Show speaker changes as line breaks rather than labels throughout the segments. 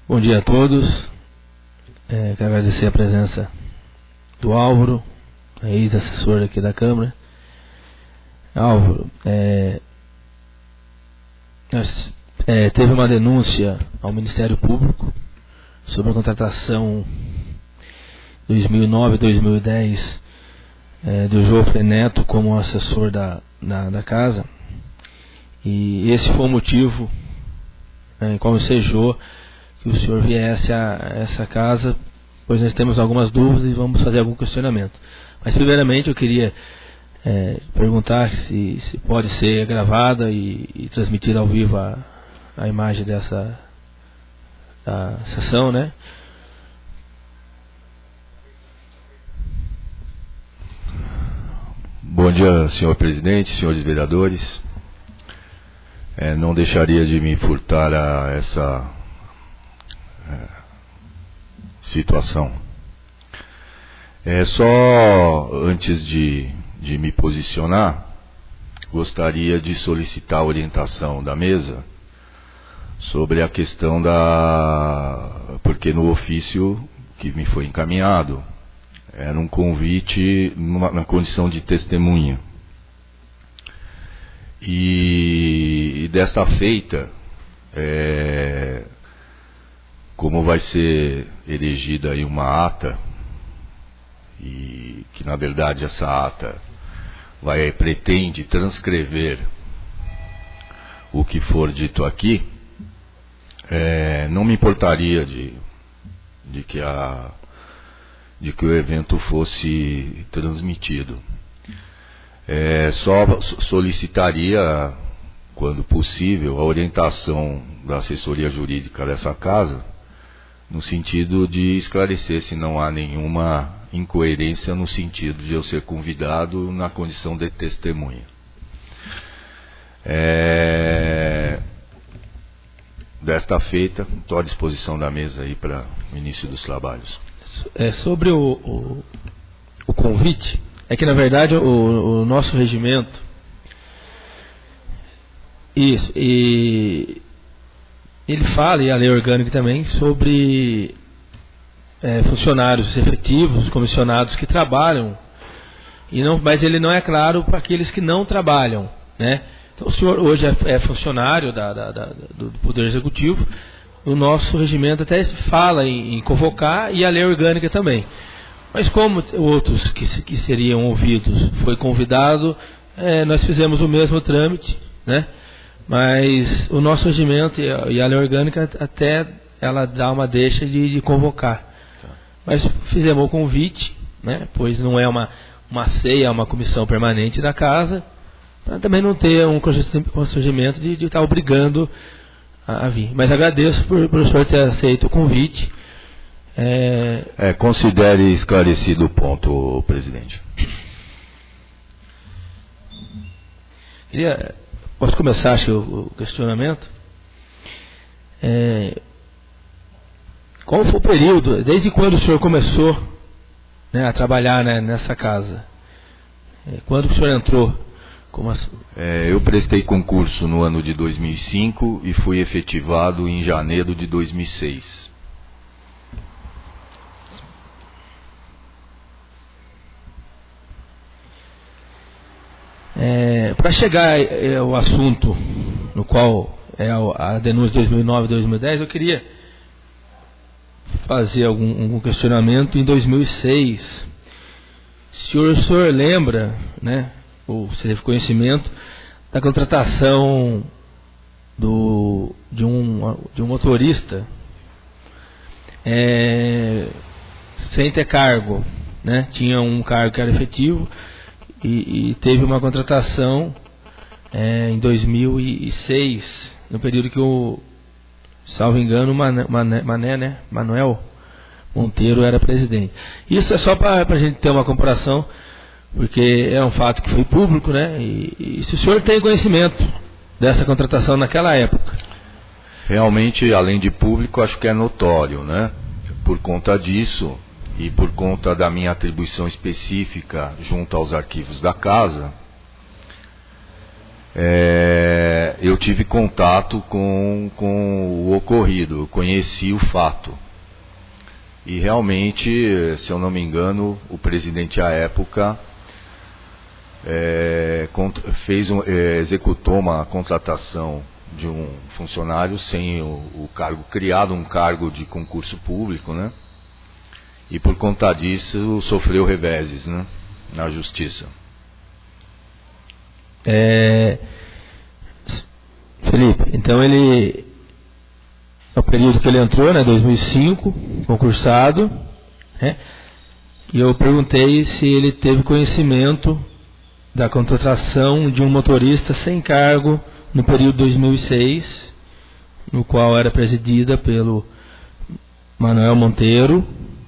Bom dia a todos. Quero agradecer a presença do Álvaro, ex-assessor aqui da Câmara. Álvaro, teve uma denúncia ao Ministério Público sobre a contratação 2009-2010 do Jofre Neto como assessor da casa, e esse foi o motivo em qual ensejou que o senhor viesse a essa casa, pois nós temos algumas dúvidas e vamos fazer algum questionamento. Mas primeiramente eu queria perguntar se pode ser gravada e transmitida ao vivo a imagem da sessão, né?
Bom dia, senhor presidente, senhores vereadores. Não deixaria de me furtar a essa situação. Só antes de me posicionar, gostaria de solicitar a orientação da mesa sobre a questão porque no ofício que me foi encaminhado era um convite na condição de testemunha. E desta feita, como vai ser erigida aí uma ata, e que na verdade essa ata pretende transcrever o que for dito aqui, não me importaria de que o evento fosse transmitido. Só solicitaria, quando possível, a orientação da assessoria jurídica dessa casa, no sentido de esclarecer se não há nenhuma incoerência no sentido de eu ser convidado na condição de testemunha. Desta feita, estou à disposição da mesa aí para o início dos trabalhos.
Sobre o convite, que na verdade o nosso regimento, e ele fala, e a lei orgânica também, sobre funcionários efetivos, comissionados que trabalham, mas ele não é claro para aqueles que não trabalham, né? Então o senhor hoje é funcionário do Poder Executivo. O nosso regimento até fala em convocar, e a lei orgânica também. Mas como outros que seriam ouvidos foi convidado, nós fizemos o mesmo trâmite, né? Mas o nosso regimento e a lei orgânica até ela dá uma deixa de convocar. Mas fizemos o convite, né? Pois não é uma ceia, é uma comissão permanente da casa, para também não ter um constrangimento de estar obrigando a vir. Mas agradeço por o senhor ter aceito o convite.
Considere esclarecido o ponto, presidente.
Posso começar, acho, o questionamento? Qual foi o período, desde quando o senhor começou, né, a trabalhar, né, nessa casa? Quando que o senhor entrou?
Eu prestei concurso no ano de 2005 e fui efetivado em janeiro de 2006.
Para chegar ao assunto no qual é a denúncia 2009-2010, eu queria fazer algum questionamento. Em 2006, o senhor lembra, né, ou se teve conhecimento da contratação de um motorista sem ter cargo, né? Tinha um cargo que era efetivo, e teve uma contratação em 2006, no período que salvo engano, Manuel Monteiro era presidente. Isso é só para a gente ter uma comparação, porque é um fato que foi público, né? E se o senhor tem conhecimento dessa contratação naquela época?
Realmente, além de público, acho que é notório, né? Por conta disso, e por conta da minha atribuição específica junto aos arquivos da casa, eu tive contato com o ocorrido, eu conheci o fato. E realmente, se eu não me engano, o presidente à época executou uma contratação de um funcionário sem o cargo, criado um cargo de concurso público, né? E por conta disso sofreu reveses, né, na justiça.
Felipe, então ele, no período que ele entrou, né, 2005, concursado, né, e eu perguntei se ele teve conhecimento da contratação de um motorista sem cargo no período 2006, no qual era presidida pelo Manuel Monteiro,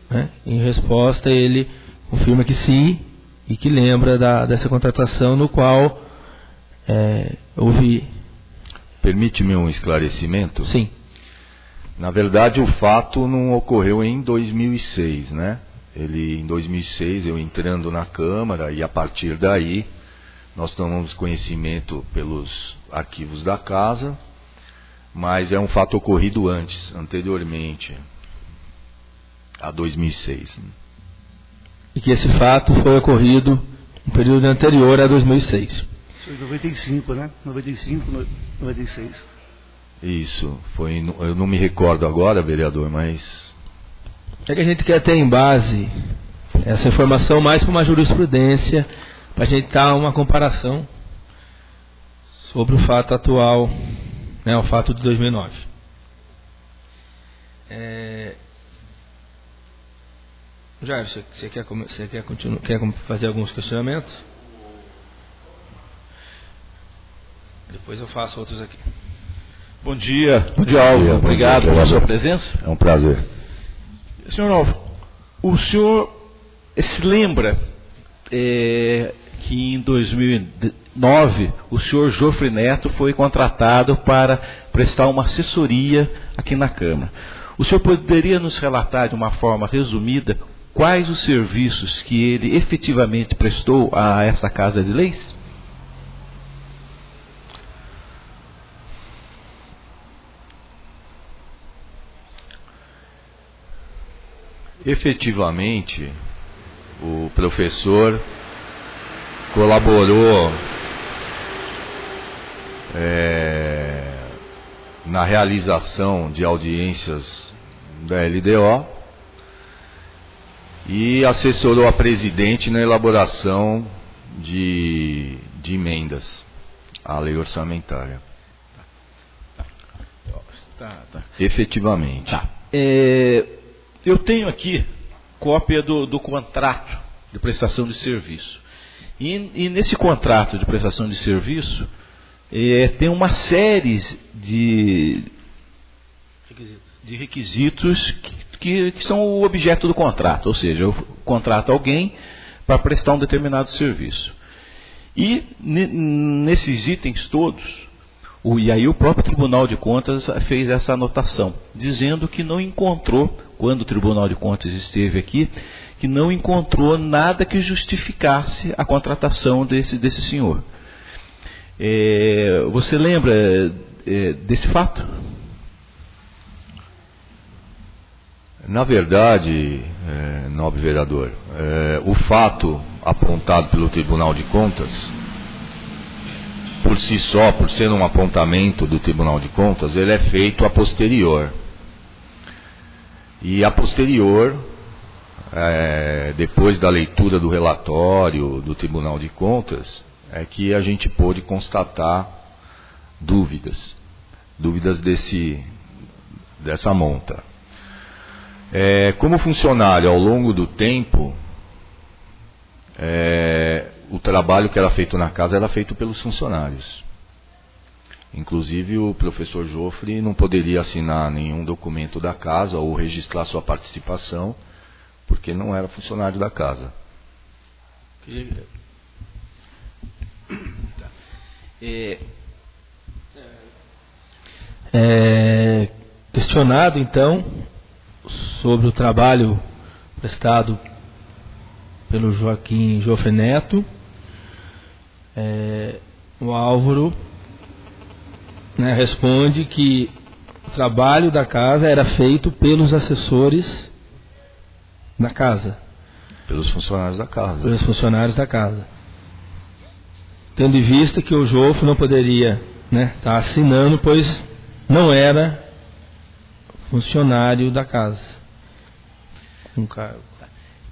né? Em resposta, ele confirma que sim, e que lembra dessa contratação no qual houve...
Permite-me um esclarecimento?
Sim.
Na verdade, o fato não ocorreu em 2006, né? Em 2006, eu entrando na Câmara, e a partir daí nós tomamos conhecimento pelos arquivos da casa, mas é um fato ocorrido anteriormente, a 2006.
E que esse fato foi ocorrido no período anterior a 2006.
Foi 95, né? 95, 96.
Isso, eu não me recordo agora, vereador, mas...
É que a gente quer ter em base essa informação mais para uma jurisprudência, para a gente dar uma comparação sobre o fato atual, né, o fato de 2009. Jair, você quer continuar, quer fazer alguns questionamentos? Depois eu faço outros aqui.
Bom dia, Álvaro. Obrigado pela sua presença.
É um prazer.
Senhor Álvaro, o senhor se lembra que em 2009 o senhor Jofre Neto foi contratado para prestar uma assessoria aqui na Câmara. O senhor poderia nos relatar de uma forma resumida quais os serviços que ele efetivamente prestou a essa Casa de Leis?
Efetivamente, o professor colaborou na realização de audiências da LDO e assessorou a presidente na elaboração de emendas à lei orçamentária. Efetivamente.
Eu tenho aqui cópia do contrato de prestação de serviço. E nesse contrato de prestação de serviço tem uma série de requisitos que são o objeto do contrato. Ou seja, eu contrato alguém para prestar um determinado serviço. E nesses itens todos, e aí o próprio Tribunal de Contas fez essa anotação, dizendo que não encontrou, quando o Tribunal de Contas esteve aqui, que não encontrou nada que justificasse a contratação desse senhor. Você lembra desse fato?
Na verdade, nobre vereador, o fato apontado pelo Tribunal de Contas, por si só, por ser um apontamento do Tribunal de Contas, ele é feito a posterior. E a posterior, depois da leitura do relatório do Tribunal de Contas, é que a gente pôde constatar dúvidas dessa monta. Como funcionário, ao longo do tempo, o trabalho que era feito na casa era feito pelos funcionários. Inclusive o professor Jofre não poderia assinar nenhum documento da casa ou registrar sua participação, porque não era funcionário da casa.
Questionado então sobre o trabalho prestado pelo Joaquim Jofre Neto, o Álvaro né, responde que o trabalho da casa era feito pelos assessores da casa.
Pelos funcionários da casa.
Pelos funcionários da casa. Tendo em vista que o Jofre não poderia, né, estar assinando, pois não era funcionário da casa. Um cargo.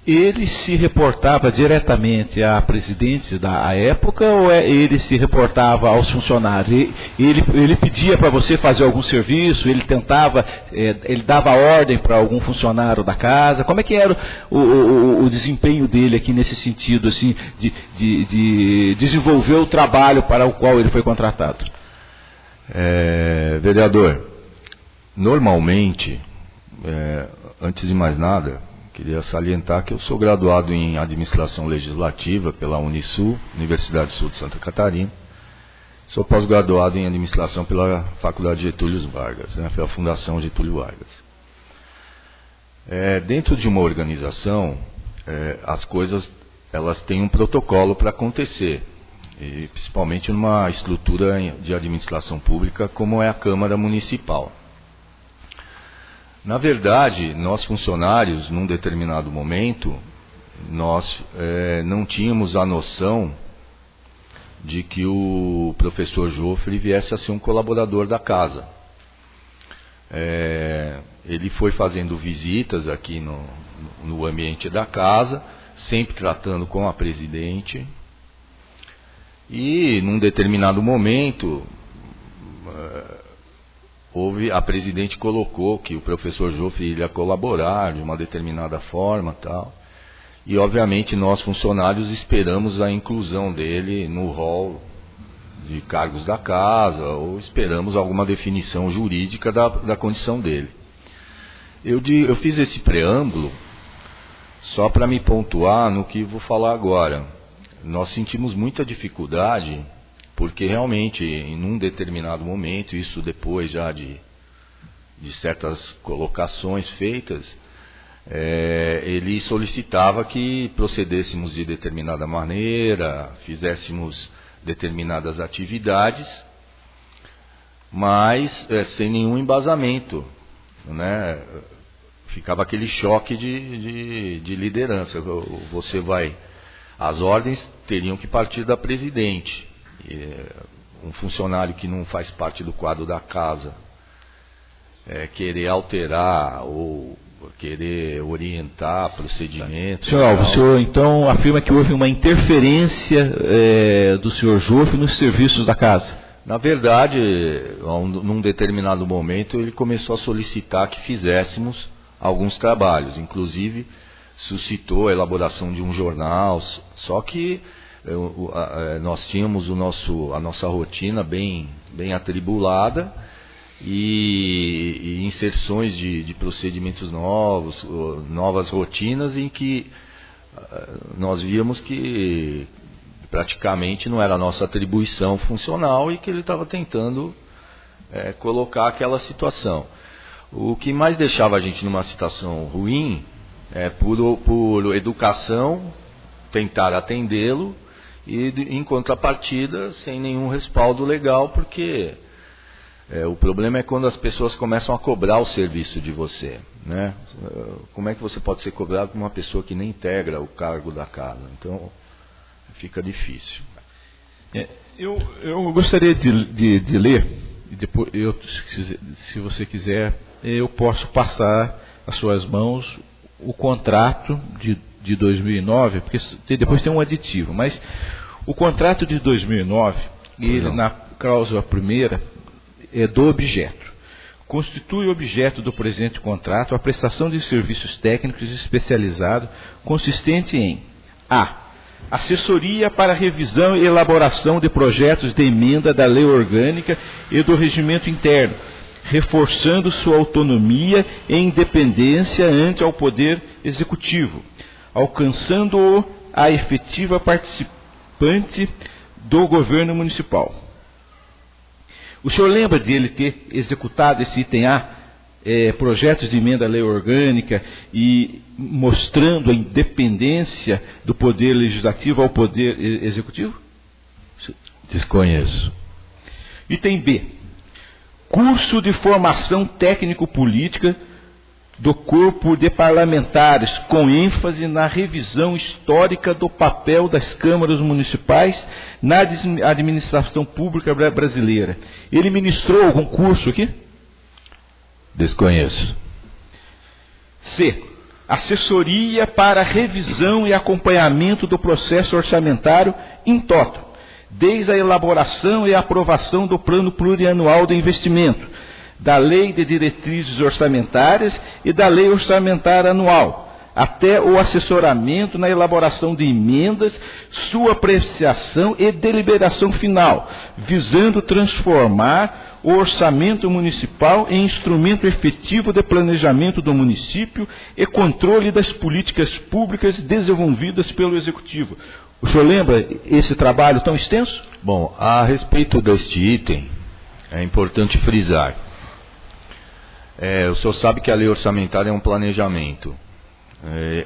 Ele se reportava diretamente à presidente da época ou ele se reportava aos funcionários? Ele pedia para você fazer algum serviço, ele tentava, ele dava ordem para algum funcionário da casa? Como é que era o desempenho dele aqui nesse sentido, assim, de desenvolver o trabalho para o qual ele foi contratado?
Vereador, normalmente, antes de mais nada, queria salientar que eu sou graduado em Administração Legislativa pela Unisul, Universidade do Sul de Santa Catarina. Sou pós-graduado em Administração pela Faculdade Getúlio Vargas, né, pela Fundação Getúlio Vargas. Dentro de uma organização, as coisas elas têm um protocolo para acontecer, e principalmente numa estrutura de administração pública como é a Câmara Municipal. Na verdade, nós funcionários, num determinado momento, nós não tínhamos a noção de que o professor Jofre viesse a ser um colaborador da casa. Ele foi fazendo visitas aqui no ambiente da casa, sempre tratando com a presidente, e num determinado momento a presidente colocou que o professor Jofre iria colaborar de uma determinada forma, tal. E obviamente nós funcionários esperamos a inclusão dele no rol de cargos da casa, ou esperamos alguma definição jurídica da condição dele. Eu fiz esse preâmbulo só para me pontuar no que vou falar agora. Nós sentimos muita dificuldade, porque realmente, em um determinado momento, isso depois já de certas colocações feitas, ele solicitava que procedêssemos de determinada maneira, fizéssemos determinadas atividades, mas sem nenhum embasamento, né? Ficava aquele choque de liderança. As ordens teriam que partir da presidente. Um funcionário que não faz parte do quadro da casa querer alterar ou querer orientar procedimentos.
Senhor Alves, o senhor então afirma que houve uma interferência do senhor Jofre nos serviços da casa?
Na verdade, num determinado momento, ele começou a solicitar que fizéssemos alguns trabalhos, inclusive suscitou a elaboração de um jornal, só que nós tínhamos a nossa rotina bem atribulada e inserções de procedimentos novos, novas rotinas em que nós víamos que praticamente não era a nossa atribuição funcional e que ele estava tentando colocar aquela situação. O que mais deixava a gente numa situação ruim por educação, tentar atendê-lo, e em contrapartida sem nenhum respaldo legal, porque o problema é quando as pessoas começam a cobrar o serviço de você, né? Como é que você pode ser cobrado por uma pessoa que nem integra o cargo da casa? Então fica difícil.
Eu gostaria de ler, e depois se você quiser, eu posso passar às suas mãos o contrato de 2009, porque depois tem um aditivo, mas o contrato de 2009, ele na cláusula primeira é do objeto. Constitui objeto do presente contrato a prestação de serviços técnicos especializados consistente em assessoria para revisão e elaboração de projetos de emenda da lei orgânica e do regimento interno, reforçando sua autonomia e independência ante ao Poder Executivo, alcançando-o a efetiva participante do governo municipal. O senhor lembra de ele ter executado esse item A, projetos de emenda à lei orgânica e mostrando a independência do Poder Legislativo ao Poder Executivo?
Desconheço.
Item B. curso de formação técnico-política do corpo de parlamentares, com ênfase na revisão histórica do papel das câmaras municipais na administração pública brasileira. Ele ministrou algum curso aqui?
Desconheço.
C. Assessoria para revisão e acompanhamento do processo orçamentário em toto, desde a elaboração e aprovação do Plano Plurianual de Investimento, da Lei de Diretrizes Orçamentárias e da Lei Orçamentária Anual, até o assessoramento na elaboração de emendas, sua apreciação e deliberação final, visando transformar o orçamento municipal em instrumento efetivo de planejamento do município e controle das políticas públicas desenvolvidas pelo Executivo. O senhor lembra esse trabalho tão extenso?
Bom, a respeito deste item, é importante frisar. O senhor sabe que a lei orçamentária é um planejamento.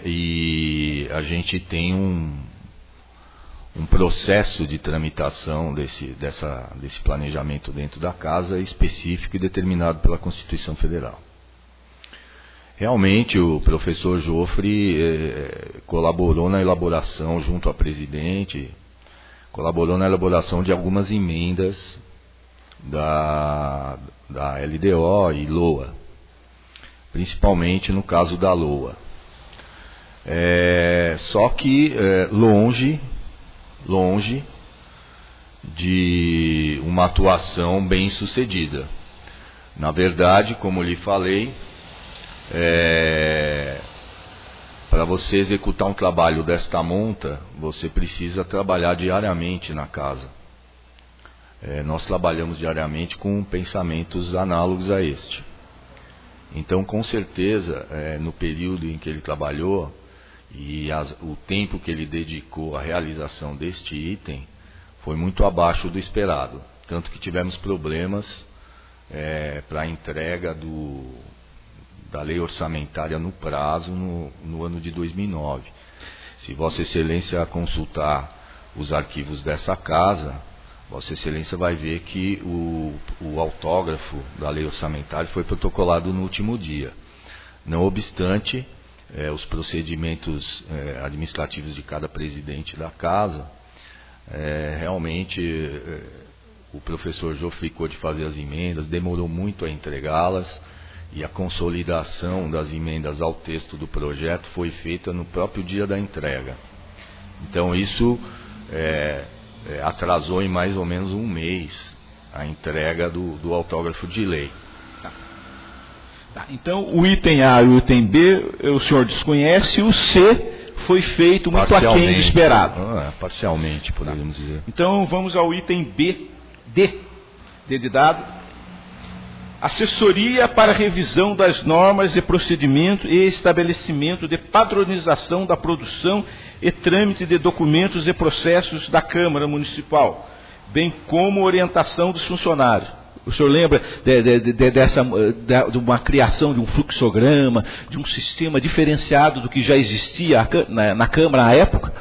E a gente tem um processo de tramitação desse planejamento dentro da casa específico e determinado pela Constituição Federal. Realmente o professor Joffre colaborou na elaboração, junto ao presidente, colaborou na elaboração de algumas emendas da LDO e LOA, principalmente no caso da LOA. Só que longe de uma atuação bem sucedida. Na verdade, como lhe falei, para você executar um trabalho desta monta, você precisa trabalhar diariamente na casa. Nós trabalhamos diariamente com pensamentos análogos a este. Então, com certeza, no período em que ele trabalhou e o tempo que ele dedicou à realização deste item foi muito abaixo do esperado. Tanto que tivemos problemas para a entrega da lei orçamentária no prazo no ano de 2009. Se Vossa Excelência consultar os arquivos dessa casa, Vossa Excelência vai ver que o autógrafo da lei orçamentária foi protocolado no último dia. Não obstante, os procedimentos administrativos de cada presidente da casa, realmente o professor Joffre ficou de fazer as emendas, demorou muito a entregá-las, e a consolidação das emendas ao texto do projeto foi feita no próprio dia da entrega. Então isso atrasou em mais ou menos um mês a entrega do autógrafo de lei.
Tá, então o item A e o item B o senhor desconhece, o C foi feito muito aquém do esperado.
Parcialmente, poderíamos dizer.
Então vamos ao item B, D de dado. Assessoria para revisão das normas e procedimentos e estabelecimento de padronização da produção e trâmite de documentos e processos da Câmara Municipal, bem como orientação dos funcionários. O senhor lembra de uma criação de um fluxograma, de um sistema diferenciado do que já existia na Câmara à época?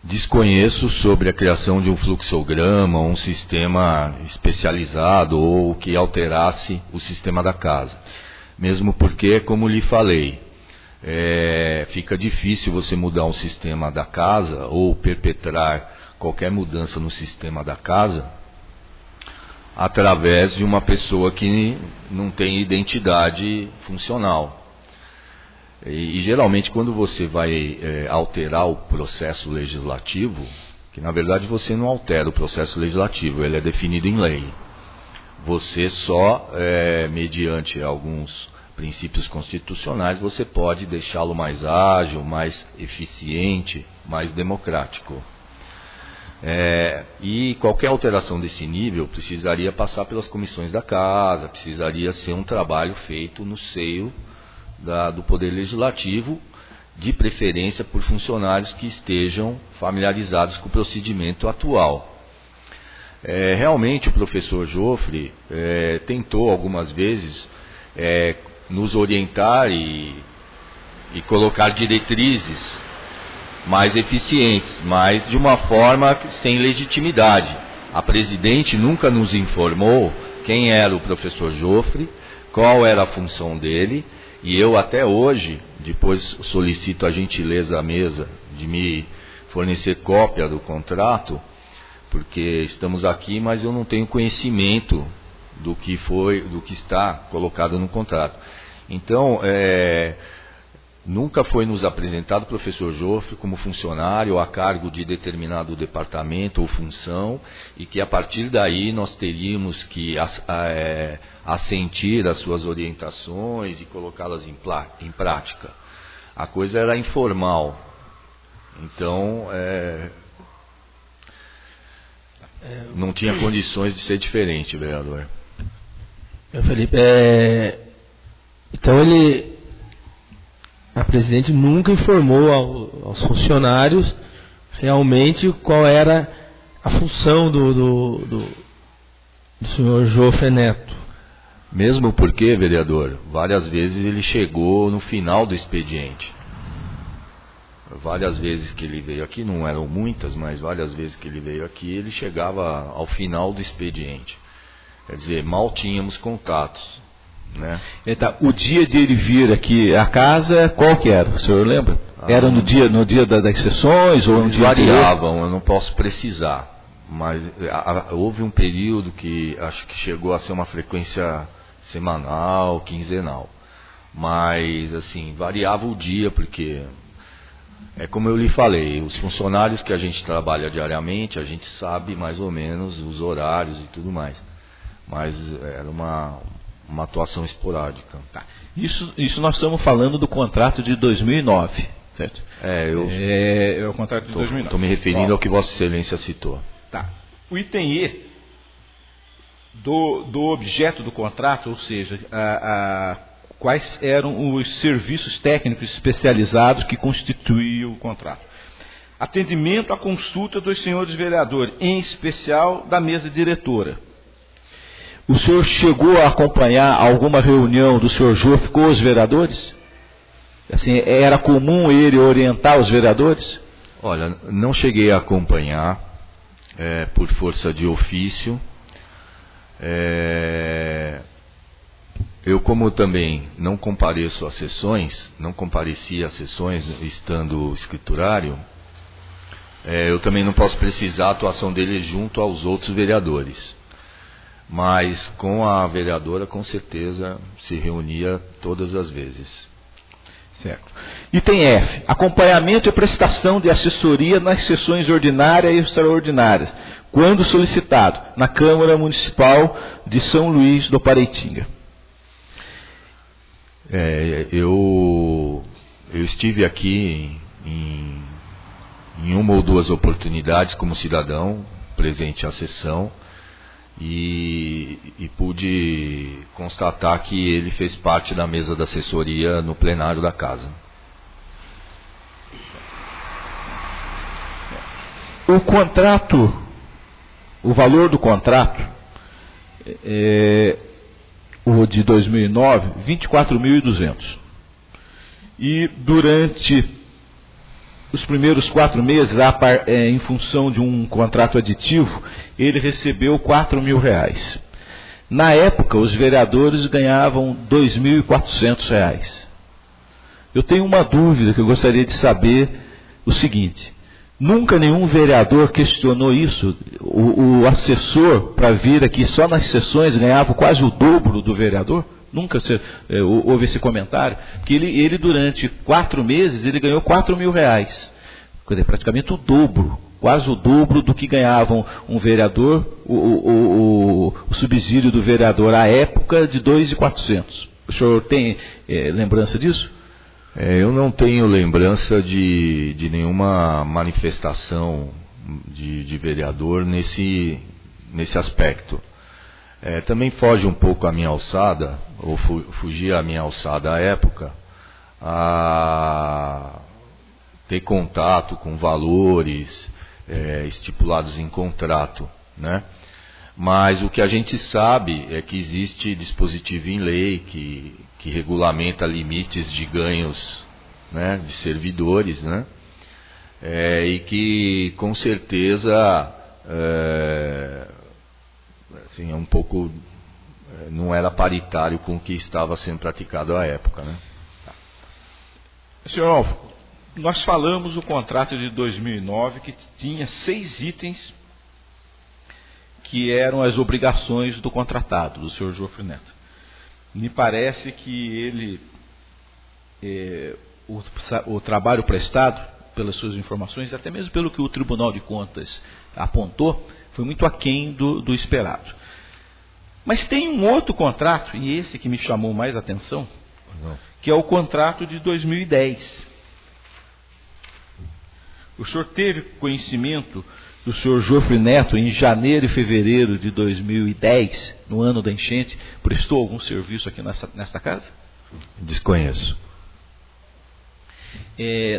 Desconheço sobre a criação de um fluxograma, um sistema especializado ou que alterasse o sistema da casa. Mesmo porque, como lhe falei, fica difícil você mudar um sistema da casa ou perpetrar qualquer mudança no sistema da casa através de uma pessoa que não tem identidade funcional. E geralmente quando você vai alterar o processo legislativo, que na verdade você não altera o processo legislativo, ele é definido em lei. Você só, mediante alguns princípios constitucionais, você pode deixá-lo mais ágil, mais eficiente, mais democrático. E qualquer alteração desse nível precisaria passar pelas comissões da casa, precisaria ser um trabalho feito no seio do Poder Legislativo, de preferência por funcionários que estejam familiarizados com o procedimento atual. Realmente o professor Joffre tentou algumas vezes nos orientar e colocar diretrizes mais eficientes, mas de uma forma sem legitimidade. A presidente nunca nos informou quem era o professor Jofre, qual era a função dele, e eu até hoje, depois solicito a gentileza à mesa de me fornecer cópia do contrato, porque estamos aqui, mas eu não tenho conhecimento do que está colocado no contrato. Então, nunca foi nos apresentado o professor Jofre como funcionário a cargo de determinado departamento ou função, e que a partir daí nós teríamos que assentir as suas orientações e colocá-las em prática. A coisa era informal. Então, não tinha condições de ser diferente, vereador.
Felipe, então a presidente nunca informou aos funcionários realmente qual era a função do senhor Jofre Neto.
Mesmo porque, vereador, várias vezes ele chegou no final do expediente. Várias vezes que ele veio aqui, não eram muitas, mas várias vezes que ele veio aqui, ele chegava ao final do expediente. Quer dizer, mal tínhamos contatos, né?
Então, o dia de ele vir aqui à casa, qual que era? O senhor lembra? Era no dia das sessões ou no dia
variavam, eu não posso precisar, mas houve um período que acho que chegou a ser uma frequência semanal, quinzenal, mas assim, variava o dia, porque é como eu lhe falei, os funcionários que a gente trabalha diariamente, a gente sabe mais ou menos os horários e tudo mais, mas era uma atuação esporádica.
Tá. Isso nós estamos falando do contrato de 2009, certo?
É
o contrato de 2009.
Estou me referindo ao que Vossa Excelência citou.
Tá. O item E do objeto do contrato, ou seja, quais eram os serviços técnicos especializados que constituíam o contrato. Atendimento à consulta dos senhores vereadores, em especial da mesa diretora. O senhor chegou a acompanhar alguma reunião do senhor Jofre com os vereadores? Assim, era comum ele orientar os vereadores?
Olha, não cheguei a acompanhar por força de ofício. Eu, como também não compareço às sessões, não compareci às sessões estando escriturário, eu também não posso precisar a atuação dele junto aos outros vereadores. Mas com a vereadora, com certeza, se reunia todas as vezes.
Certo. Item F. Acompanhamento e prestação de assessoria nas sessões ordinárias e extraordinárias, quando solicitado, na Câmara Municipal de São Luís do Paraitinga.
Eu estive aqui em uma ou duas oportunidades como cidadão, presente à sessão, e pude constatar que ele fez parte da mesa da assessoria no plenário da casa.
O contrato, o valor do contrato, o de 2009, 24.200. E durante os primeiros 4 meses, em função de um contrato aditivo, ele recebeu R$4.000. Na época, os vereadores ganhavam R$2.400. Eu tenho uma dúvida que eu gostaria de saber o seguinte: nunca nenhum vereador questionou isso? O assessor, para vir aqui só nas sessões, ganhava quase o dobro do vereador? Nunca houve esse comentário? Porque ele durante 4 meses, ele ganhou R$4.000. Quer dizer, praticamente o dobro, quase o dobro do que ganhava um vereador, o subsídio do vereador à época de R$2.400. O senhor tem lembrança disso?
Eu não tenho lembrança de nenhuma manifestação de vereador nesse aspecto. Também foge um pouco a minha alçada, ou fugia a minha alçada à época, a ter contato com valores estipulados em contrato, né? Mas o que a gente sabe é que existe dispositivo em lei que regulamenta limites de ganhos, né, de servidores, né? E que com certeza assim, um pouco, não era paritário com o que estava sendo praticado à época, né?
Senhor Alvo, nós falamos o contrato de 2009 que tinha 6 itens que eram as obrigações do contratado, do senhor Jofre Neto. Me parece que o trabalho prestado, pelas suas informações, até mesmo pelo que o Tribunal de Contas apontou, foi muito aquém do esperado. Mas tem um outro contrato, e esse que me chamou mais a atenção, que é o contrato de 2010. O senhor teve conhecimento do senhor Jofre Neto em janeiro e fevereiro de 2010, no ano da enchente, prestou algum serviço aqui nesta casa?
Desconheço.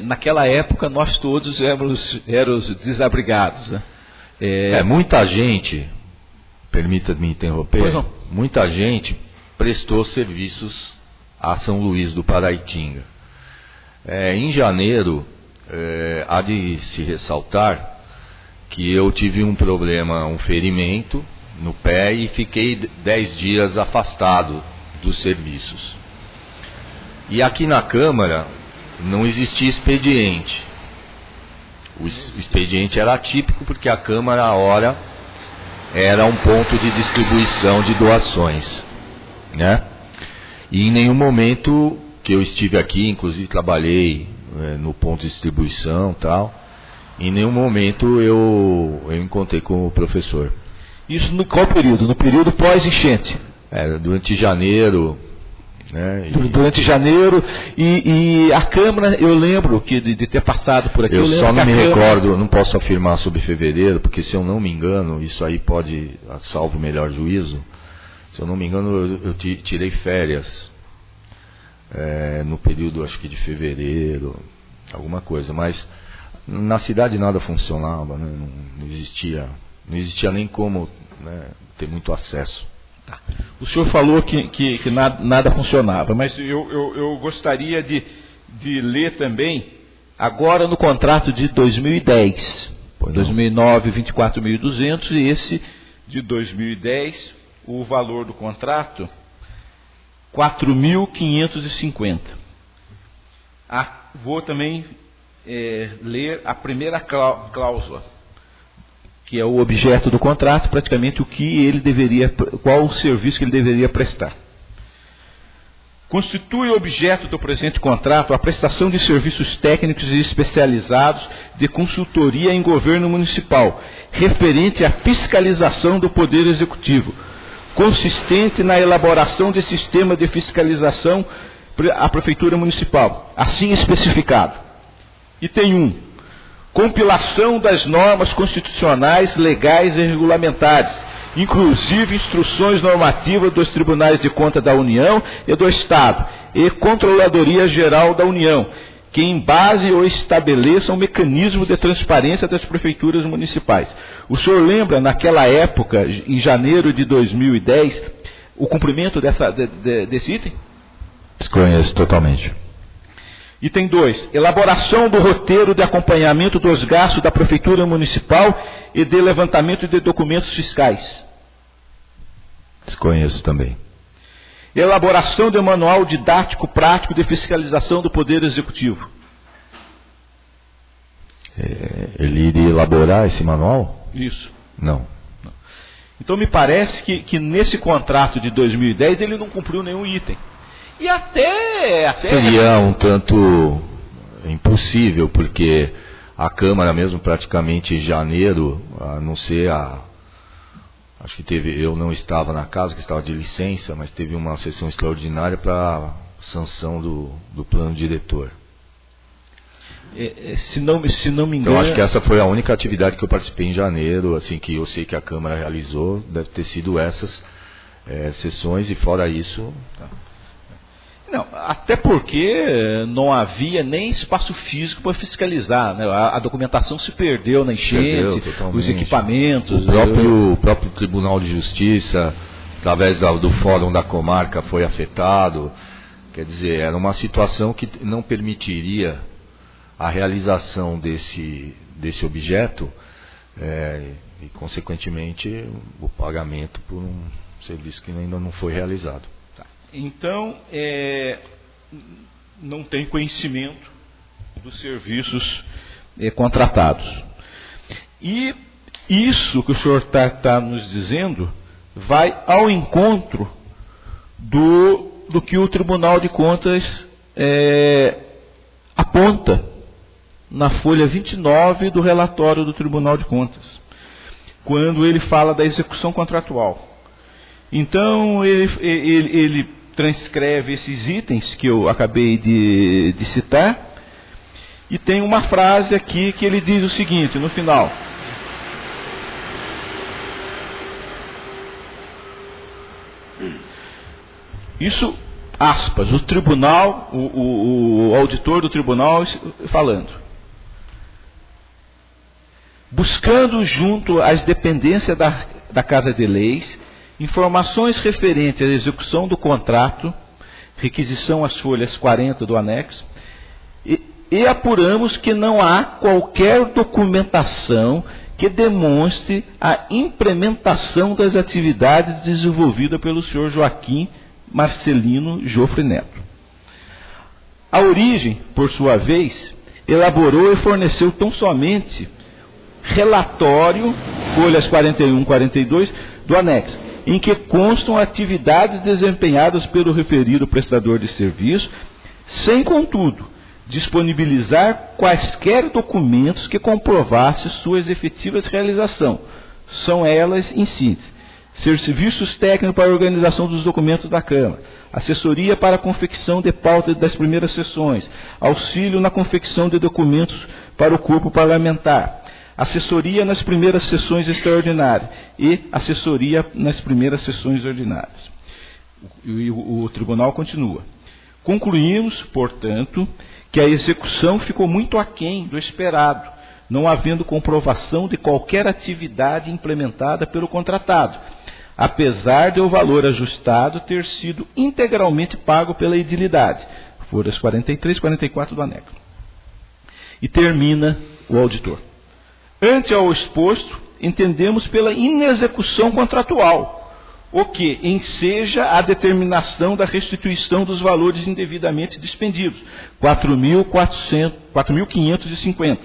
Naquela época nós todos éramos desabrigados, né?
Muita gente, permita-me interromper,
pois não.
Muita gente prestou serviços a São Luís do Paraitinga. Em janeiro, há de se ressaltar que eu tive um problema, um ferimento no pé e fiquei 10 dias afastado dos serviços. E aqui na Câmara não existia expediente. O expediente era atípico porque a Câmara, a hora, era um ponto de distribuição de doações, né? E em nenhum momento que eu estive aqui, inclusive trabalhei no ponto de distribuição e tal, em nenhum momento eu encontrei com o professor.
Isso no qual período? No período pós-enchente?
Durante janeiro, né?
Durante janeiro, e a Câmara, eu lembro de ter passado por aqui.
Eu só não me recordo, não posso afirmar sobre fevereiro, porque se eu não me engano, isso aí pode, salvo o melhor juízo, se eu não me engano, eu tirei férias no período, acho que de fevereiro, alguma coisa, mas na cidade nada funcionava, né? Não existia nem como, né, ter muito acesso.
Tá. O senhor falou que nada funcionava, mas eu gostaria de ler também, agora no contrato de 2010, 2009, 24.200, e esse de 2010, o valor do contrato, 4.550. Vou também ler a primeira cláusula, que é o objeto do contrato, praticamente qual o serviço que ele deveria prestar. Constitui objeto do presente contrato a prestação de serviços técnicos e especializados de consultoria em governo municipal, referente à fiscalização do Poder Executivo, consistente na elaboração de sistema de fiscalização à Prefeitura Municipal, assim especificado. Item 1. Compilação das normas constitucionais, legais e regulamentares, inclusive instruções normativas dos Tribunais de Contas da União e do Estado, e Controladoria Geral da União, que embasem ou estabeleçam um mecanismo de transparência das prefeituras municipais. O senhor lembra, naquela época, em janeiro de 2010, o cumprimento desse item?
Desconheço totalmente.
Item 2. Elaboração do roteiro de acompanhamento dos gastos da Prefeitura Municipal e de levantamento de documentos fiscais.
Desconheço também.
Elaboração de manual didático prático de fiscalização do Poder Executivo.
Ele iria elaborar esse manual?
Isso.
Não.
Então me parece que nesse contrato de 2010 ele não cumpriu nenhum item. E até
seria um tanto impossível, porque a Câmara mesmo praticamente em janeiro, a não ser acho que eu não estava na casa, que estava de licença, mas teve uma sessão extraordinária para sanção do plano diretor.
Se não me engano...
Então acho que essa foi a única atividade que eu participei em janeiro, assim, que eu sei que a Câmara realizou, deve ter sido essas sessões, e fora isso... Tá.
Não, até porque não havia nem espaço físico para fiscalizar, né? A documentação se perdeu na enchente, os equipamentos...
O próprio Tribunal de Justiça, através do Fórum da Comarca, foi afetado. Quer dizer, era uma situação que não permitiria a realização desse objeto e consequentemente o pagamento por um serviço que ainda não foi realizado.
Tá. Então, não tem conhecimento dos serviços contratados. E isso que o senhor está nos dizendo vai ao encontro do que o Tribunal de Contas aponta na folha 29 do relatório do Tribunal de Contas, quando ele fala da execução contratual. Então, ele transcreve esses itens que eu acabei de citar, e tem uma frase aqui que ele diz o seguinte, no final: isso, aspas, o tribunal, o auditor do tribunal falando. Buscando junto às dependências da Casa de Leis informações referentes à execução do contrato, requisição às folhas 40 do anexo, e apuramos que não há qualquer documentação que demonstre a implementação das atividades desenvolvidas pelo senhor Joaquim Marcelino Jofre Neto. A origem, por sua vez, elaborou e forneceu tão somente relatório, folhas 41 e 42 do anexo, em que constam atividades desempenhadas pelo referido prestador de serviço, sem, contudo, disponibilizar quaisquer documentos que comprovassem suas efetivas realização. São elas, em síntese: serviços técnicos para a organização dos documentos da Câmara, assessoria para a confecção de pauta das primeiras sessões, auxílio na confecção de documentos para o corpo parlamentar, assessoria nas primeiras sessões extraordinárias e assessoria nas primeiras sessões ordinárias. O tribunal continua: concluímos, portanto, que a execução ficou muito aquém do esperado, não havendo comprovação de qualquer atividade implementada pelo contratado, apesar de o valor ajustado ter sido integralmente pago pela edilidade. Folhas 43 e 44 do anexo. E termina o auditor: ante ao exposto, entendemos pela inexecução contratual, o que enseja a determinação da restituição dos valores indevidamente despendidos, 4.550,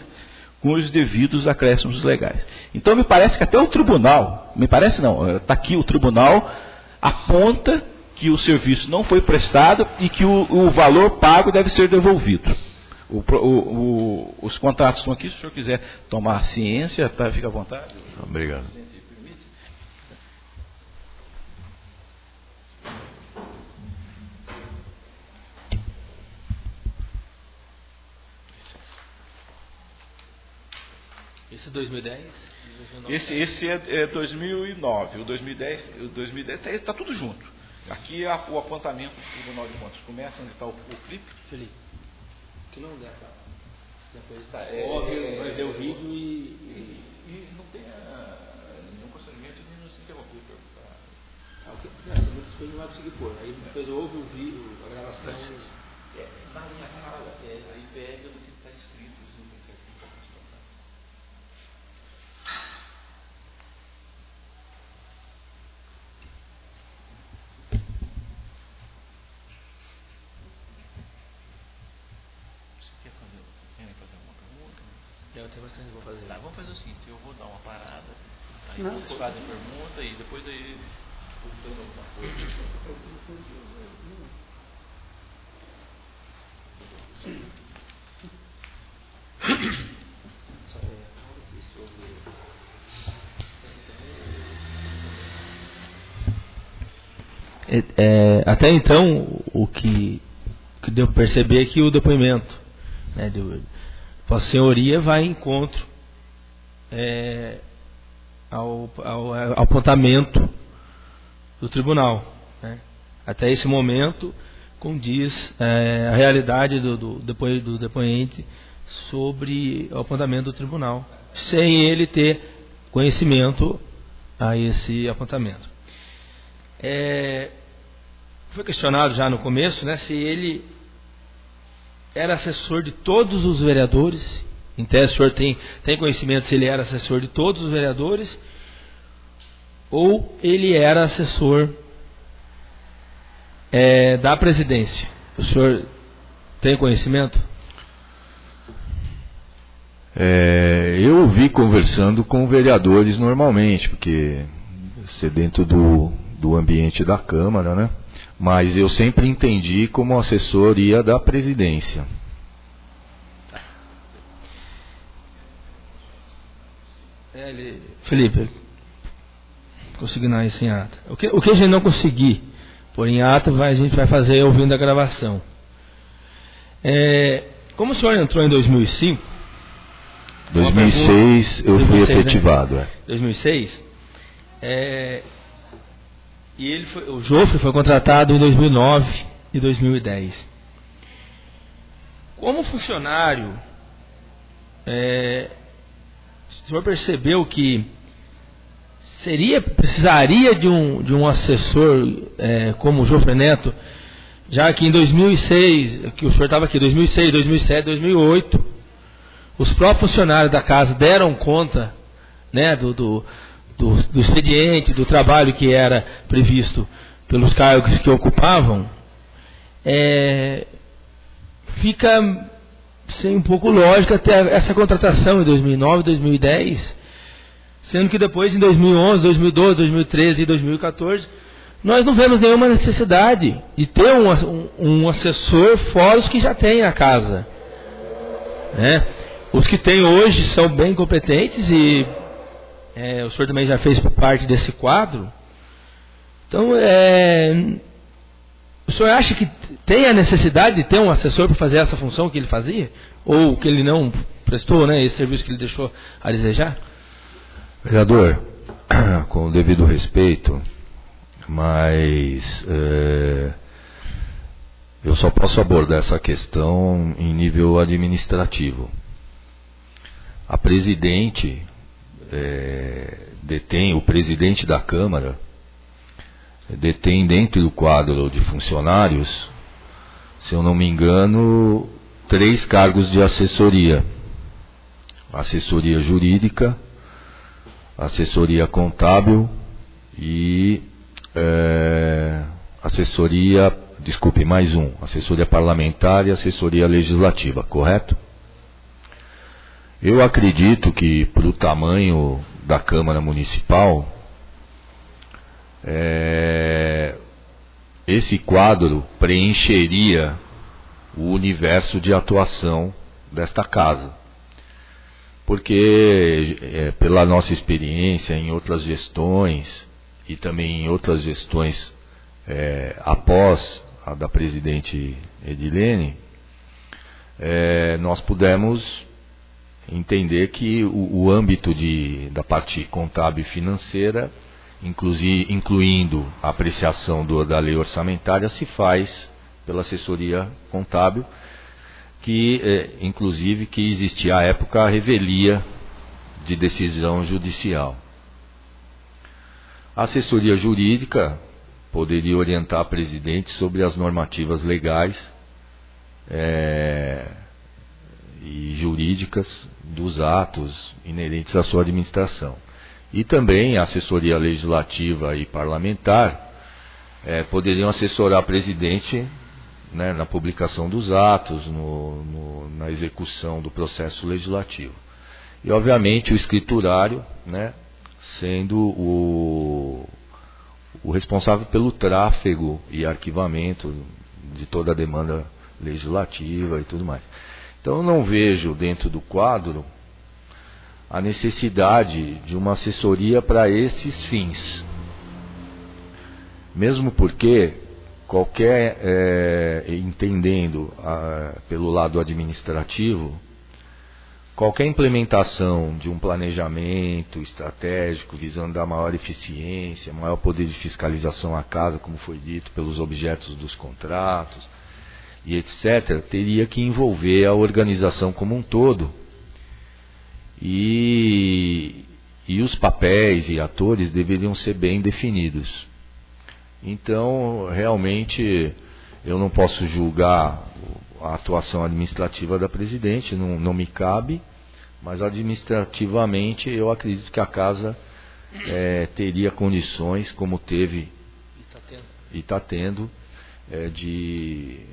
com os devidos acréscimos legais. Então me parece que até o tribunal, está aqui, o tribunal aponta que o serviço não foi prestado e que o valor pago deve ser devolvido. Os contratos estão aqui, se o senhor quiser tomar ciência, fica à vontade.
Obrigado.
Esse é 2010?
Esse é 2009. O 2010 está tudo junto. Aqui é o apontamento do Tribunal de Contas. Começa onde está o clipe.
Felipe, que não dá para. Depois
Tá,
vai ver o vídeo
e não tem nenhum constrangimento de nos interromper.
Muitas coisas não vai conseguir pôr. Aí depois ouve o vídeo, a gravação.
Na minha fala, aí pega do que está escrito, isso não tem certo que está constatado. Quer fazer alguma pergunta?
Eu tenho bastante que vou fazer.
Tá, vamos fazer o seguinte: eu vou dar uma parada, aí
Não,
vocês fazem pergunta e depois aí voltando alguma coisa.
Até então, o que deu para perceber é que o depoimento, né, Vossa Senhoria vai em encontro ao apontamento do tribunal, né? Até esse momento condiz a realidade do depoente sobre o apontamento do tribunal, sem ele ter conhecimento a esse apontamento. Foi questionado já no começo, né, se ele era assessor de todos os vereadores Em tese, o senhor tem conhecimento se ele era assessor de todos os vereadores ou ele era assessor da presidência? O senhor tem conhecimento?
Eu vi conversando com vereadores normalmente, porque ser dentro do ambiente da Câmara, né? Mas eu sempre entendi como assessoria da presidência.
Felipe, consignar isso em ata. O que a gente não conseguir pôr em ata, a gente vai fazer ouvindo a gravação. Como o senhor entrou em 2005...
2006 eu fui efetivado.
Né? 2006. E o Jofre foi contratado em 2009 e 2010. Como funcionário, o senhor percebeu que precisaria de um assessor como o Jofre Neto, já que em 2006, que o senhor estava aqui, 2006, 2007, 2008, os próprios funcionários da casa deram conta, né, do expediente, do trabalho que era previsto pelos cargos que ocupavam, fica sem um pouco lógica ter essa contratação em 2009, 2010, sendo que depois em 2011, 2012, 2013 e 2014 nós não vemos nenhuma necessidade de ter um assessor fora os que já tem na casa, né? Os que tem hoje são bem competentes e o senhor também já fez parte desse quadro. Então, o senhor acha que tem a necessidade de ter um assessor para fazer essa função que ele fazia? Ou que ele não prestou, né, esse serviço que ele deixou a desejar?
Vereador, com o devido respeito, mas eu só posso abordar essa questão em nível administrativo. A presidente o presidente da Câmara detém dentro do quadro de funcionários, se eu não me engano, 3 cargos de assessoria: assessoria jurídica, assessoria contábil e assessoria parlamentar e assessoria legislativa, correto? Eu acredito que, para o tamanho da Câmara Municipal, esse quadro preencheria o universo de atuação desta casa. Porque, pela nossa experiência em outras gestões, e também em outras gestões após a da presidente Edilene, nós pudemos entender que o âmbito da parte contábil e financeira, incluindo a apreciação da lei orçamentária, se faz pela assessoria contábil, inclusive que existia à época a revelia de decisão judicial. A assessoria jurídica poderia orientar a presidente sobre as normativas legais e jurídicas dos atos inerentes à sua administração. E também a assessoria legislativa e parlamentar poderiam assessorar a presidente, né, na publicação dos atos, na execução do processo legislativo. E obviamente o escriturário, né, sendo o responsável pelo tráfego e arquivamento de toda a demanda legislativa e tudo mais. Então eu não vejo dentro do quadro a necessidade de uma assessoria para esses fins. Mesmo porque entendendo pelo lado administrativo, qualquer implementação de um planejamento estratégico visando dar maior eficiência, maior poder de fiscalização à casa, como foi dito, pelos objetos dos contratos e etc., teria que envolver a organização como um todo. E os papéis e atores deveriam ser bem definidos. Então, realmente, eu não posso julgar a atuação administrativa da presidente, não me cabe, Mas administrativamente eu acredito que a casa teria condições, como teve e está tendo, de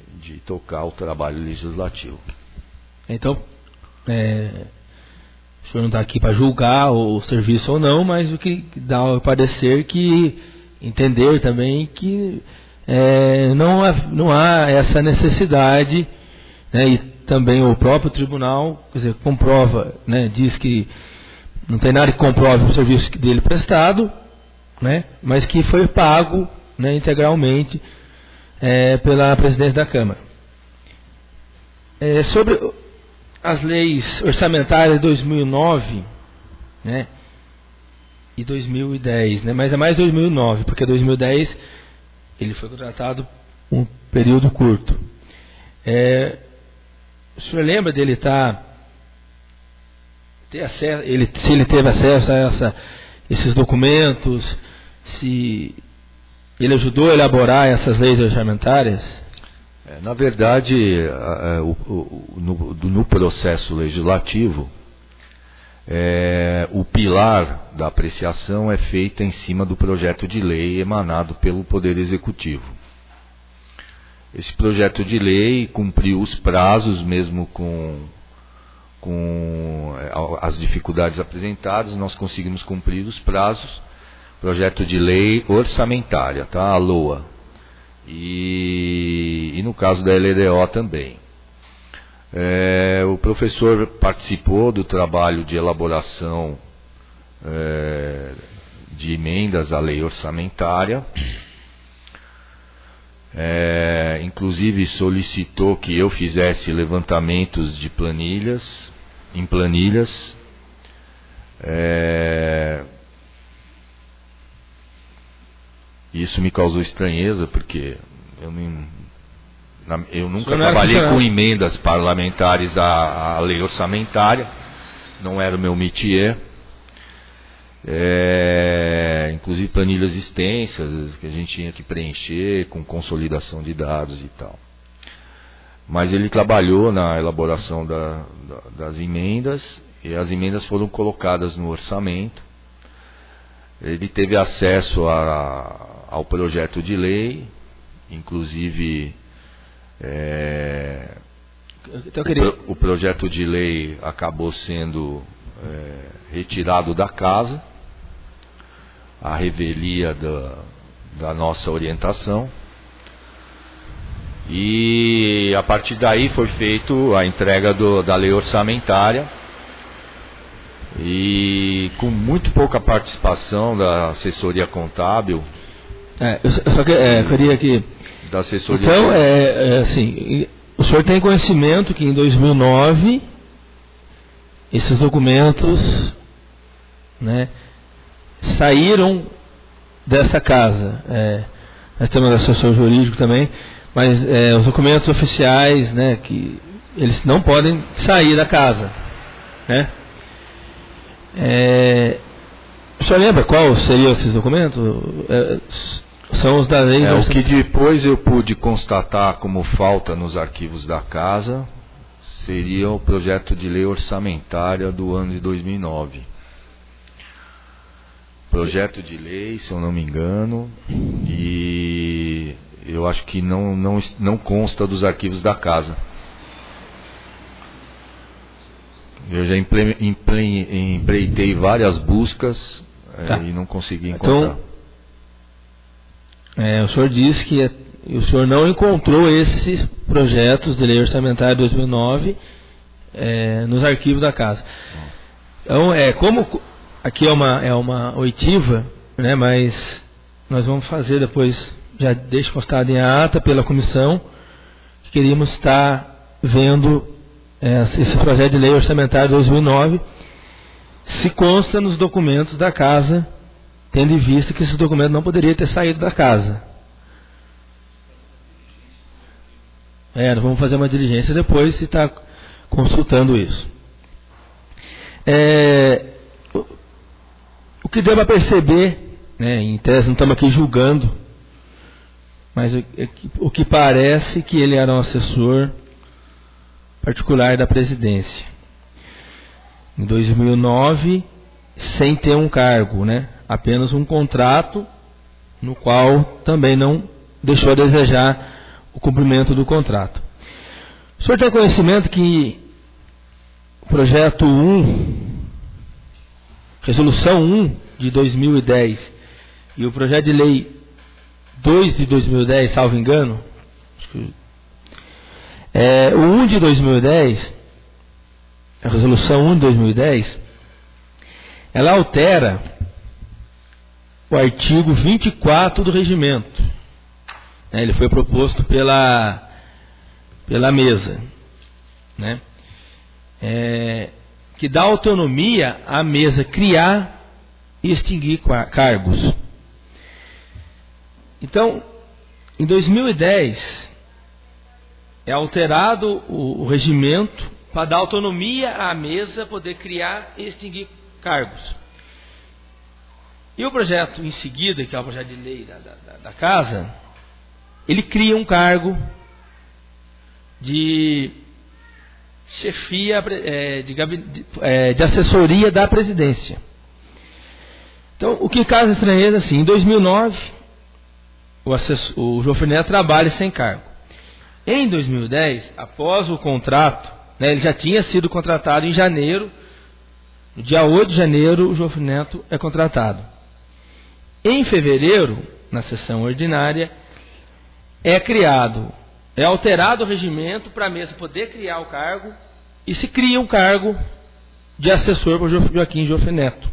tocar o trabalho legislativo.
Então, o senhor não está aqui para julgar o serviço ou não, mas o que dá ao parecer que entender também que não há essa necessidade, né, e também o próprio tribunal, quer dizer, comprova, né, diz que não tem nada que comprove o serviço dele prestado, né, mas que foi pago, né, integralmente pela presidente da Câmara. Sobre as leis orçamentárias de 2009, né, e 2010, né, mas é mais 2009, porque 2010 ele foi contratado um período curto. O senhor lembra dele ter acesso, se ele teve acesso a esses documentos, se ele ajudou a elaborar essas leis orçamentárias?
Na verdade, no processo legislativo, o pilar da apreciação é feita em cima do projeto de lei emanado pelo Poder Executivo. Esse projeto de lei cumpriu os prazos, mesmo com as dificuldades apresentadas, nós conseguimos cumprir os prazos. Projeto de lei orçamentária, tá? A LOA. E no caso da LDO também. O professor participou do trabalho de elaboração de emendas à lei orçamentária. Inclusive solicitou que eu fizesse levantamentos de planilhas. Isso me causou estranheza, porque eu nunca trabalhei com emendas parlamentares à lei orçamentária, não era o meu métier. Inclusive planilhas extensas que a gente tinha que preencher com consolidação de dados e tal. Mas ele trabalhou na elaboração das emendas, e as emendas foram colocadas no orçamento. Ele teve acesso ao projeto de lei, inclusive o projeto de lei acabou sendo retirado da casa, à revelia da nossa orientação, e a partir daí foi feito a entrega da lei orçamentária, e com muito pouca participação da assessoria contábil.
Eu só queria que...
Da assessoria.
Então, assim, o senhor tem conhecimento que em 2009 esses documentos, né, saíram dessa casa. Nós temos assessor jurídico também, mas os documentos oficiais, né, que eles não podem sair da casa, né? O senhor lembra qual seriam esses documentos? São os da lei.
O que depois eu pude constatar como falta nos arquivos da casa seria o projeto de lei orçamentária do ano de 2009. Projeto de lei, se eu não me engano, e eu acho que não consta dos arquivos da casa. Eu já empreitei várias buscas e não consegui encontrar.
Então, o senhor disse que o senhor não encontrou esses projetos de lei orçamentária de 2009 nos arquivos da casa. Então, como aqui é uma oitiva, né, mas nós vamos fazer depois, já deixo constado em ata pela comissão, que queríamos estar vendo esse projeto de lei orçamentária de 2009, se consta nos documentos da casa, tendo em vista que esse documento não poderia ter saído da casa. Nós vamos fazer uma diligência depois, se está consultando isso. O que deu para perceber, né, em tese não estamos aqui julgando, mas o que parece que ele era um assessor particular da presidência. em 2009 sem ter um cargo, né? Apenas um contrato, no qual também não deixou a desejar o cumprimento do contrato. O senhor tem conhecimento que o projeto 1, resolução 1 de 2010 e o projeto de lei 2 de 2010, salvo engano, o 1 de 2010, a resolução 1 de 2010, ela altera o artigo 24 do regimento. Ele foi proposto pela mesa, né? Que dá autonomia à mesa criar e extinguir cargos. Então, em 2010, é alterado o regimento para dar autonomia à mesa poder criar e extinguir cargos. E o projeto em seguida, que é o projeto de lei da Casa, ele cria um cargo de chefia, de assessoria da presidência. Então, o que causa estranheza, assim, em 2009, o Joffre Neto trabalha sem cargo. Em 2010, após o contrato, né, ele já tinha sido contratado em janeiro, no dia 8 de janeiro, o Joffre Neto é contratado. Em fevereiro, na sessão ordinária, é alterado o regimento para a mesa poder criar o cargo e se cria um cargo de assessor para o Joaquim Joffre Neto.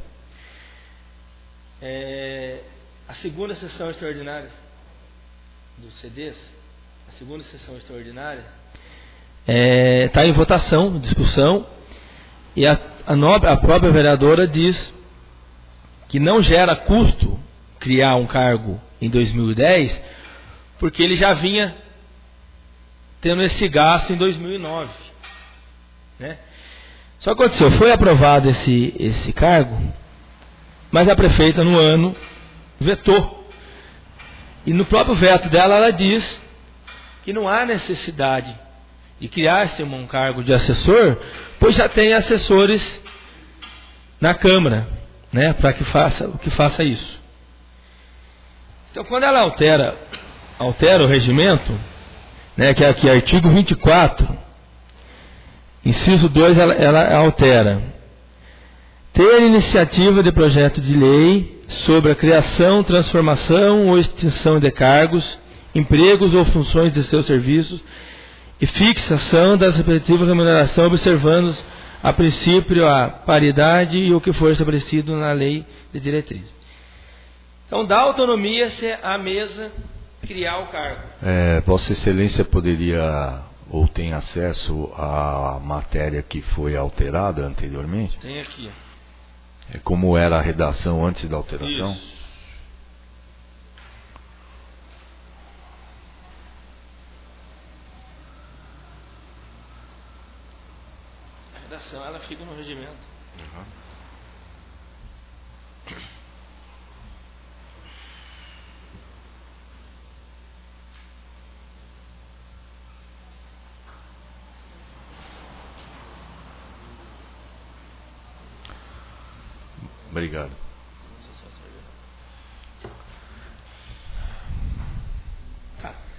A segunda sessão extraordinária do CDs, a segunda sessão extraordinária, está em votação, discussão, e a própria vereadora diz que não gera custo criar um cargo em 2010, porque ele já vinha tendo esse gasto em 2009, né? Só que aconteceu, foi aprovado esse cargo, mas a prefeita no ano vetou. E no próprio veto dela, ela diz que não há necessidade de criar-se um cargo de assessor, pois já tem assessores na Câmara, né, para que faça isso. Então, quando ela altera o regimento, né, que é aqui artigo 24, inciso 2, ela altera: ter iniciativa de projeto de lei sobre a criação, transformação ou extinção de cargos, empregos ou funções de seus serviços e fixação das respectivas remunerações, observando a princípio a paridade e o que for estabelecido na lei de diretriz. Então, dá autonomia se a mesa criar o cargo.
Vossa Excelência poderia ou tem acesso à matéria que foi alterada anteriormente?
Tem aqui.
Como era a redação antes da alteração?
Isso. A redação, ela fica no regimento.
Uhum. Obrigado.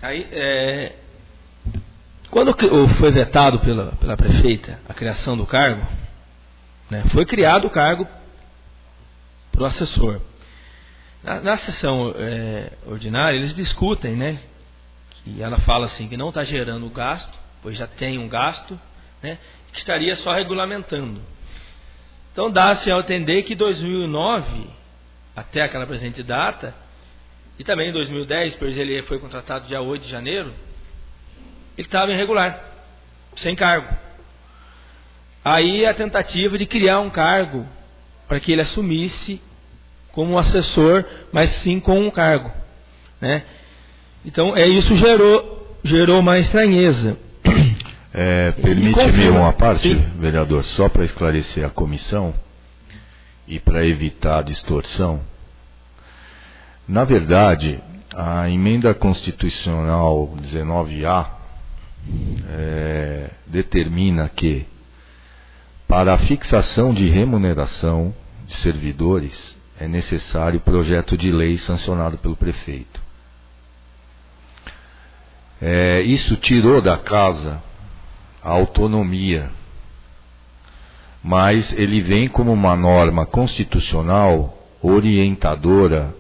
Aí, quando foi vetado pela prefeita a criação do cargo, né, foi criado o cargo para o assessor. Na sessão ordinária, eles discutem, né, que ela fala assim, que não está gerando gasto, pois já tem um gasto, né, que estaria só regulamentando. Então dá-se a entender que 2009, até aquela presente data, e também em 2010, pois ele foi contratado dia 8 de janeiro, ele estava irregular, sem cargo. Aí a tentativa de criar um cargo para que ele assumisse como assessor, mas sim com um cargo, né? Então isso gerou uma estranheza.
Permite-me uma parte, sim, vereador, só para esclarecer a comissão e para evitar distorção. Na verdade, a emenda constitucional 19A determina que, para a fixação de remuneração de servidores é necessário projeto de lei sancionado pelo prefeito. Isso tirou da casa a autonomia, mas ele vem como uma norma constitucional orientadora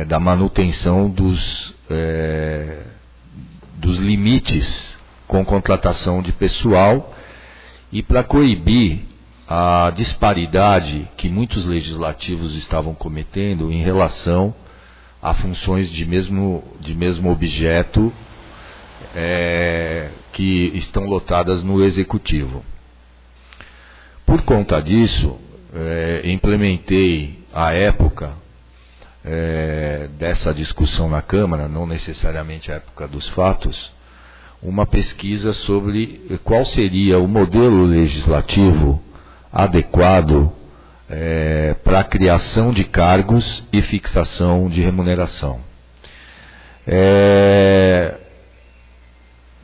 da manutenção dos limites com contratação de pessoal e para coibir a disparidade que muitos legislativos estavam cometendo em relação a funções de mesmo objeto que estão lotadas no executivo. Por conta disso, implementei à época dessa discussão na Câmara, não necessariamente a época dos fatos, uma pesquisa sobre qual seria o modelo legislativo adequado para a criação de cargos e fixação de remuneração.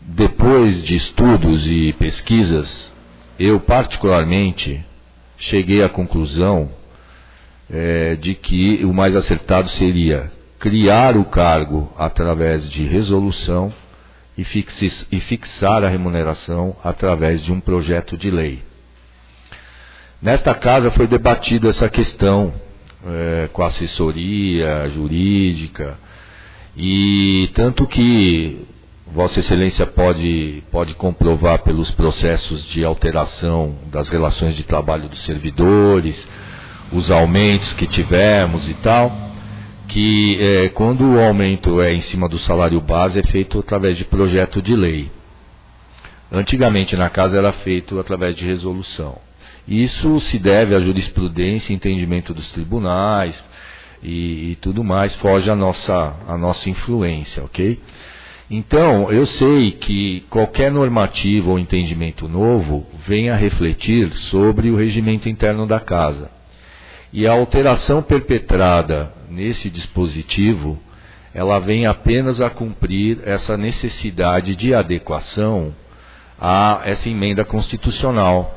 Depois de estudos e pesquisas, eu particularmente cheguei à conclusão de que o mais acertado seria criar o cargo através de resolução e fixar a remuneração através de um projeto de lei. Nesta casa foi debatida essa questão com a assessoria jurídica, e tanto que Vossa Excelência pode comprovar pelos processos de alteração das relações de trabalho dos servidores, os aumentos que tivemos e tal, que quando o aumento é em cima do salário base é feito através de projeto de lei. Antigamente na casa era feito através de resolução. Isso se deve à jurisprudência e entendimento dos tribunais e tudo mais, foge à nossa influência, ok? Então, eu sei que qualquer normativa ou entendimento novo vem a refletir sobre o regimento interno da casa. E a alteração perpetrada nesse dispositivo, ela vem apenas a cumprir essa necessidade de adequação a essa emenda constitucional.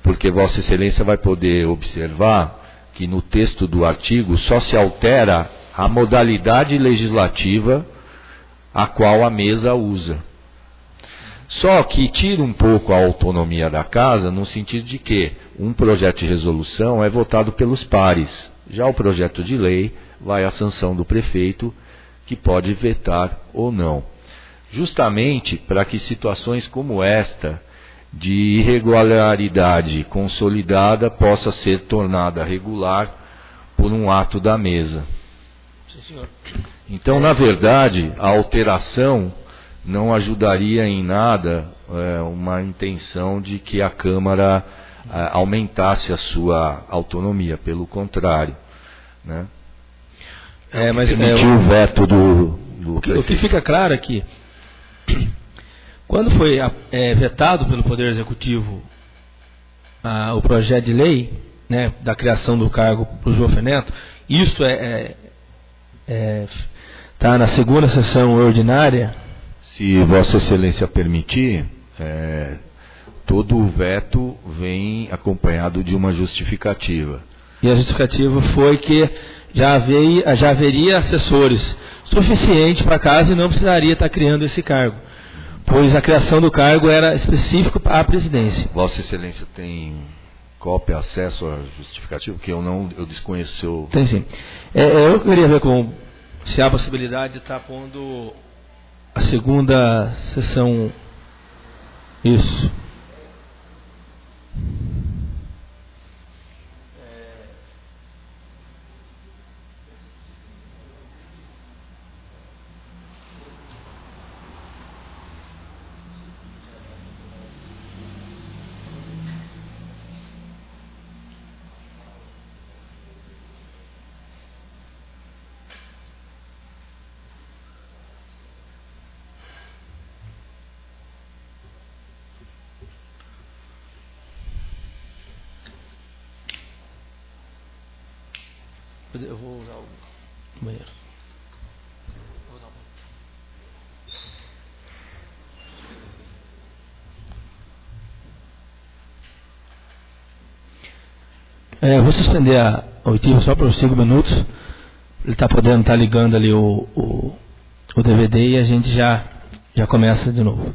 Porque Vossa Excelência vai poder observar que no texto do artigo só se altera a modalidade legislativa a qual a mesa usa. Só que tira um pouco a autonomia da casa no sentido de que um projeto de resolução é votado pelos pares. Já o projeto de lei vai à sanção do prefeito, que pode vetar ou não. Justamente para que situações como esta, de irregularidade consolidada, possa ser tornada regular por um ato da mesa.
Sim, senhor.
Então, na verdade, a alteração não ajudaria em nada uma intenção de que a Câmara aumentasse a sua autonomia, pelo contrário, né?
Mas
o veto do
o que fica claro é que quando foi vetado pelo Poder Executivo o projeto de lei, né, da criação do cargo para o João Neto, isso está na segunda sessão ordinária.
Se Vossa Excelência permitir, todo o veto vem acompanhado de uma justificativa.
E a justificativa foi que já haveria assessores suficiente para a casa e não precisaria estar criando esse cargo, pois a criação do cargo era específico à presidência.
Vossa Excelência tem cópia, acesso à justificativa? Porque eu desconheço.
Tem sim. Eu queria ver se há a possibilidade de estar pondo a segunda sessão. Isso. Eu vou usar o banheiro. Vou usar o banheiro. Eu vou suspender a oitiva só por 5 minutos. Ele está podendo estar ligando ali o DVD e a gente já começa de novo.